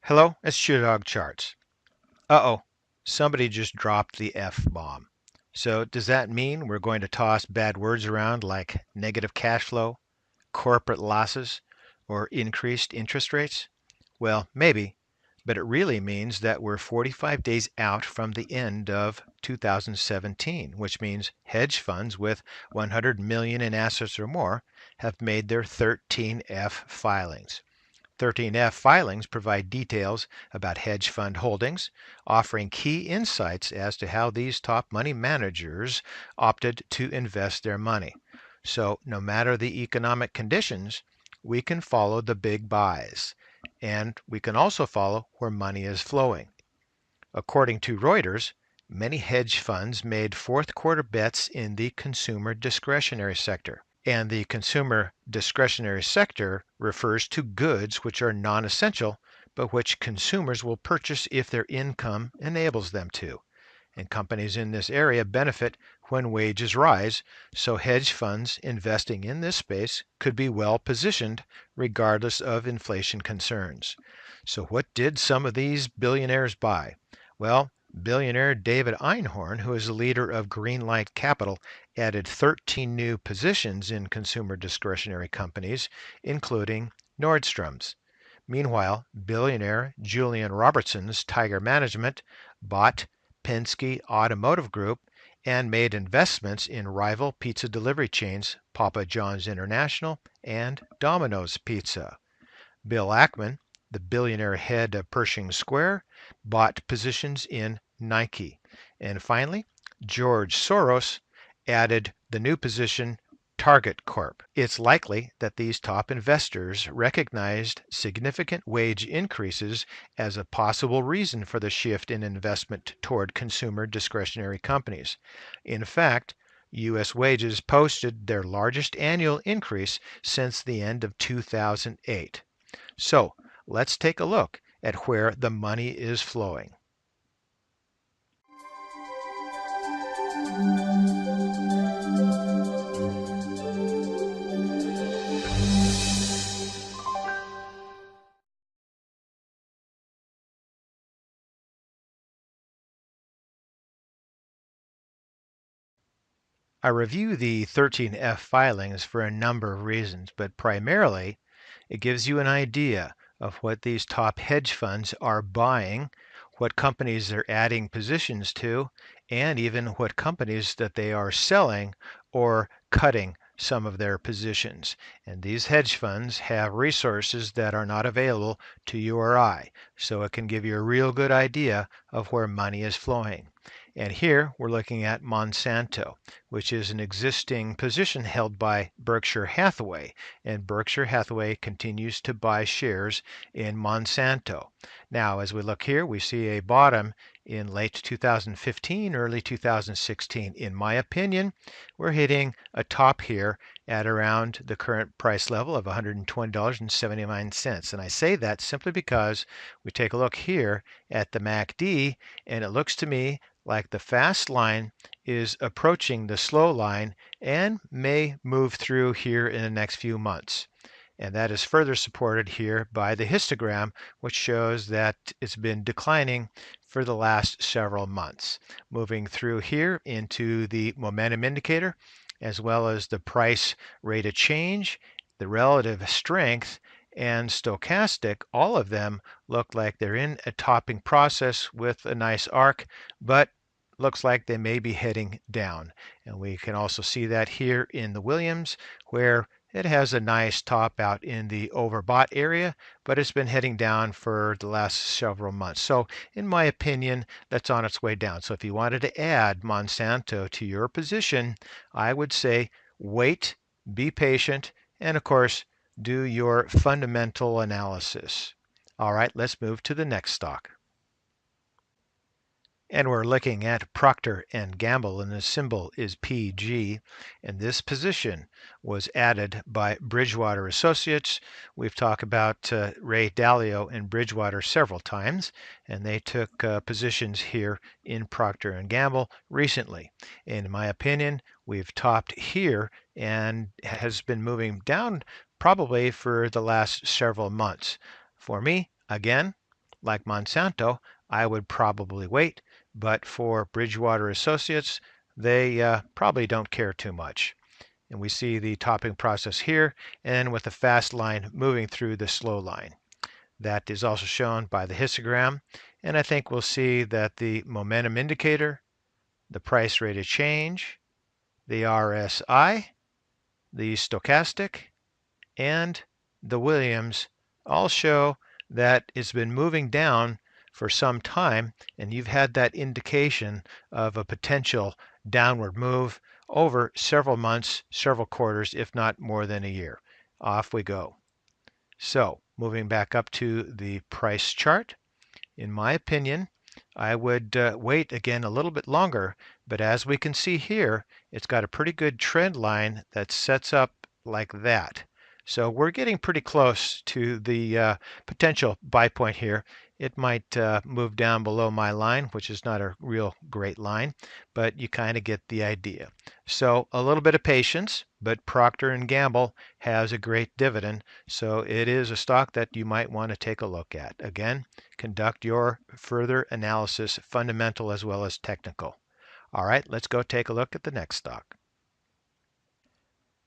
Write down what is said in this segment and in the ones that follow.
Hello, it's ChewDog Charts. Uh-oh, somebody just dropped the F-bomb. So does that mean we're going to toss bad words around like negative cash flow, corporate losses, or increased interest rates? Well, maybe, but it really means that we're 45 days out from the end of 2017, which means hedge funds with 100 million in assets or more have made their 13F filings. 13F filings provide details about hedge fund holdings, offering key insights as to how these top money managers opted to invest their money. So, no matter the economic conditions, we can follow the big buys, and we can also follow where money is flowing. According to Reuters, many hedge funds made fourth quarter bets in the consumer discretionary sector. And the consumer discretionary sector refers to goods which are non-essential, but which consumers will purchase if their income enables them to. And companies in this area benefit when wages rise, so hedge funds investing in this space could be well positioned regardless of inflation concerns. So what did some of these billionaires buy? Well, billionaire David Einhorn, who is the leader of Greenlight Capital, added 13 new positions in consumer discretionary companies, including Nordstrom's. Meanwhile, billionaire Julian Robertson's Tiger Management bought Penske Automotive Group and made investments in rival pizza delivery chains Papa John's International and Domino's Pizza. Bill Ackman, the billionaire head of Pershing Square, bought positions in Nike. And finally, George Soros added the new position Target Corp. It's likely that these top investors recognized significant wage increases as a possible reason for the shift in investment toward consumer discretionary companies. In fact, U.S. wages posted their largest annual increase since the end of 2008. So let's take a look at where the money is flowing. I review the 13F filings for a number of reasons, but primarily it gives you an idea of what these top hedge funds are buying, what companies they're adding positions to, and even what companies that they are selling or cutting some of their positions. And these hedge funds have resources that are not available to you or I, so it can give you a real good idea of where money is flowing. And here we're looking at Monsanto, which is an existing position held by Berkshire Hathaway. And Berkshire Hathaway continues to buy shares in Monsanto. Now, as we look here, we see a bottom in late 2015, early 2016. In my opinion, we're hitting a top here at around the current price level of $120.79. And I say that simply because we take a look here at the MACD, and it looks to me like the fast line is approaching the slow line and may move through here in the next few months. And that is further supported here by the histogram, which shows that it's been declining for the last several months. Moving through here into the momentum indicator, as well as the price rate of change, the relative strength, and stochastic, all of them look like they're in a topping process with a nice arc, but looks like they may be heading down. And we can also see that here in the Williams, where it has a nice top out in the overbought area, but it's been heading down for the last several months. So in my opinion, that's on its way down. So if you wanted to add Monsanto to your position, I would say wait, be patient, and of course, do your fundamental analysis. All right, let's move to the next stock. And we're looking at Procter & Gamble, and the symbol is PG. And this position was added by Bridgewater Associates. We've talked about Ray Dalio and Bridgewater several times, and they took positions here in Procter & Gamble recently. In my opinion, we've topped here and has been moving down probably for the last several months. For me, again, like Monsanto, I would probably wait, but for Bridgewater Associates, they probably don't care too much. And we see the topping process here, and with the fast line moving through the slow line. That is also shown by the histogram, and I think we'll see that the momentum indicator, the price rate of change, the RSI, the stochastic, and the Williams all show that it's been moving down for some time, and you've had that indication of a potential downward move over several months, several quarters, if not more than a year. Off we go. So moving back up to the price chart, in my opinion, I would wait again a little bit longer, but as we can see here, it's got a pretty good trend line that sets up like that. So we're getting pretty close to the potential buy point here. It might move down below my line, which is not a real great line, but you kind of get the idea. So a little bit of patience, but Procter & Gamble has a great dividend, so it is a stock that you might want to take a look at. Again, conduct your further analysis, fundamental as well as technical. All right, let's go take a look at the next stock.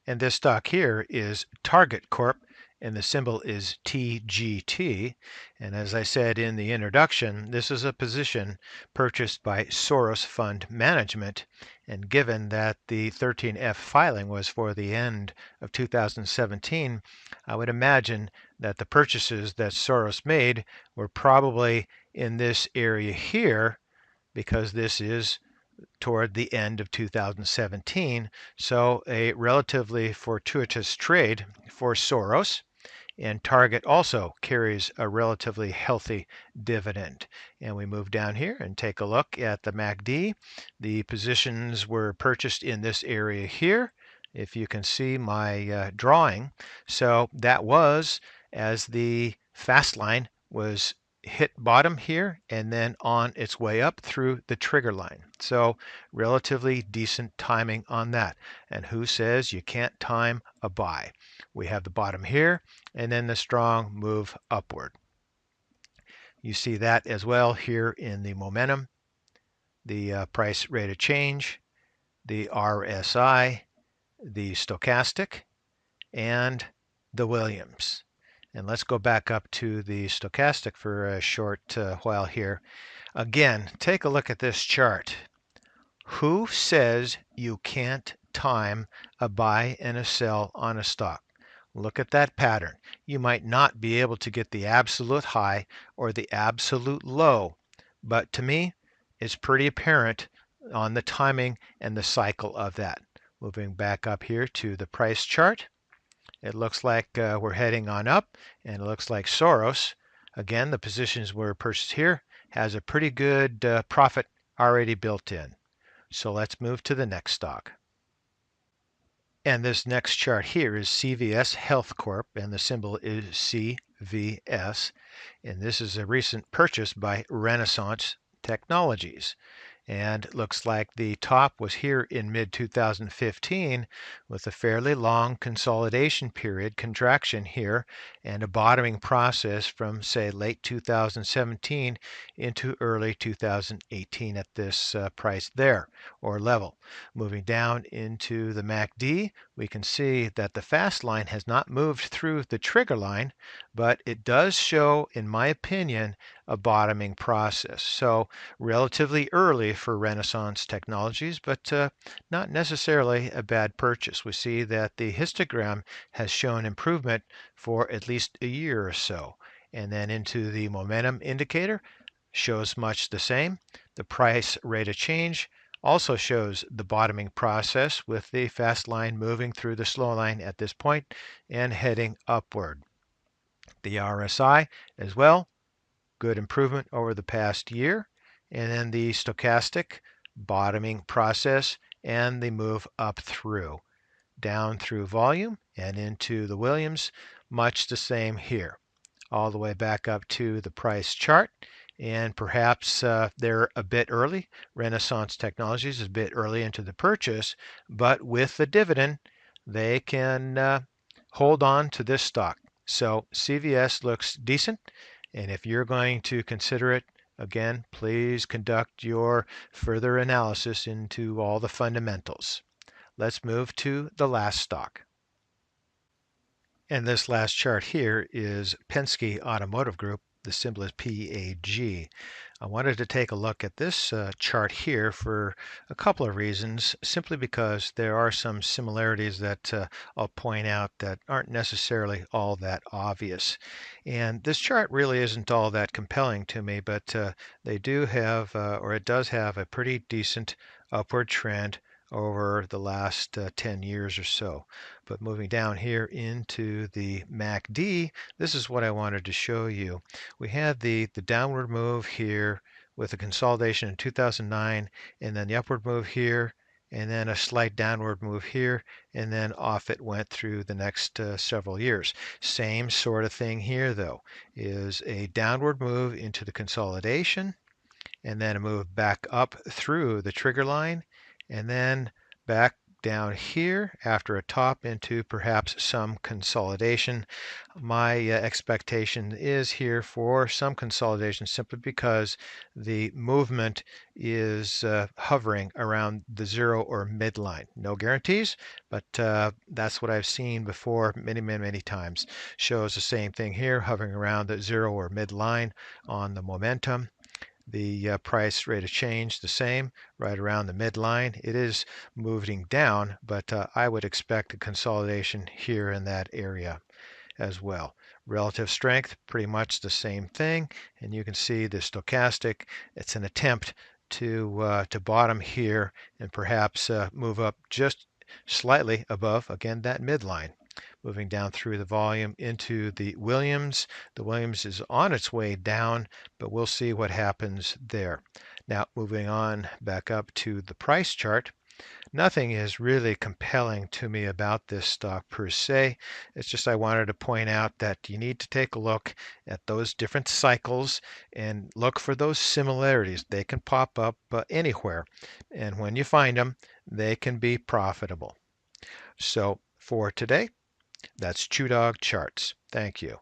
And this stock here is Target Corp, and the symbol is TGT. And as I said in the introduction, this is a position purchased by Soros Fund Management. And given that the 13F filing was for the end of 2017, I would imagine that the purchases that Soros made were probably in this area here, because this is toward the end of 2017. So a relatively fortuitous trade for Soros. And Target also carries a relatively healthy dividend. And we move down here and take a look at the MACD. The positions were purchased in this area here, if you can see my drawing. So that was as the fast line was hit bottom here and then on its way up through the trigger line. So relatively decent timing on that. And who says you can't time a buy? We have the bottom here and then the strong move upward. You see that as well here in the momentum, the price rate of change, the RSI, the stochastic, and the Williams. And let's go back up to the stochastic for a short while here. Again, take a look at this chart. Who says you can't time a buy and a sell on a stock? Look at that pattern. You might not be able to get the absolute high or the absolute low, but to me, it's pretty apparent on the timing and the cycle of that. Moving back up here to the price chart. It looks like we're heading on up, and it looks like Soros, again, the positions were purchased here, has a pretty good profit already built in. So let's move to the next stock. And this next chart here is CVS Health Corp, and the symbol is CVS. And this is a recent purchase by Renaissance Technologies. And it looks like the top was here in mid-2015 with a fairly long consolidation period, contraction here, and a bottoming process from, say, late 2017 into early 2018 at this price there, or level. Moving down into the MACD, we can see that the fast line has not moved through the trigger line, but it does show, in my opinion, a bottoming process. So relatively early for Renaissance Technologies, but not necessarily a bad purchase. We see that the histogram has shown improvement for at least a year or so. And then into the momentum indicator, shows much the same. The price rate of change also shows the bottoming process with the fast line moving through the slow line at this point and heading upward. The RSI as well, good improvement over the past year. And then the stochastic bottoming process and the move up through, down through volume and into the Williams, much the same here. All the way back up to the price chart. And perhaps they're a bit early. Renaissance Technologies is a bit early into the purchase, but with the dividend, they can hold on to this stock. So CVS looks decent, And if you're going to consider it, again, please conduct your further analysis into all the fundamentals. Let's move to the last stock. And this last chart here is Penske Automotive Group. The symbol is PEAG. I wanted to take a look at this chart here for a couple of reasons, simply because there are some similarities that I'll point out that aren't necessarily all that obvious. And this chart really isn't all that compelling to me, but they do have, or it does have, a pretty decent upward trend over the last 10 years or so. But moving down here into the MACD, this is what I wanted to show you. We had the downward move here with a consolidation in 2009, and then the upward move here, and then a slight downward move here, and then off it went through the next several years. Same sort of thing here, though, is a downward move into the consolidation, and then a move back up through the trigger line, and then back down here after a top into perhaps some consolidation. My expectation is here for some consolidation, simply because the movement is hovering around the zero or midline. No guarantees, but that's what I've seen before many times. Shows the same thing here, hovering around the zero or midline on the momentum. The price rate of change the same, right around the midline. It is moving down, but I would expect a consolidation here in that area as well. Relative strength, pretty much the same thing. And you can see the stochastic, it's an attempt to bottom here and perhaps move up just slightly above, again, that midline. Moving down through the volume into the Williams. The Williams is on its way down, but we'll see what happens there. Now, moving on back up to the price chart. Nothing is really compelling to me about this stock per se. It's just I wanted to point out that you need to take a look at those different cycles and look for those similarities. They can pop up anywhere, and when you find them, they can be profitable. So for today, that's ChewDog Charts. Thank you.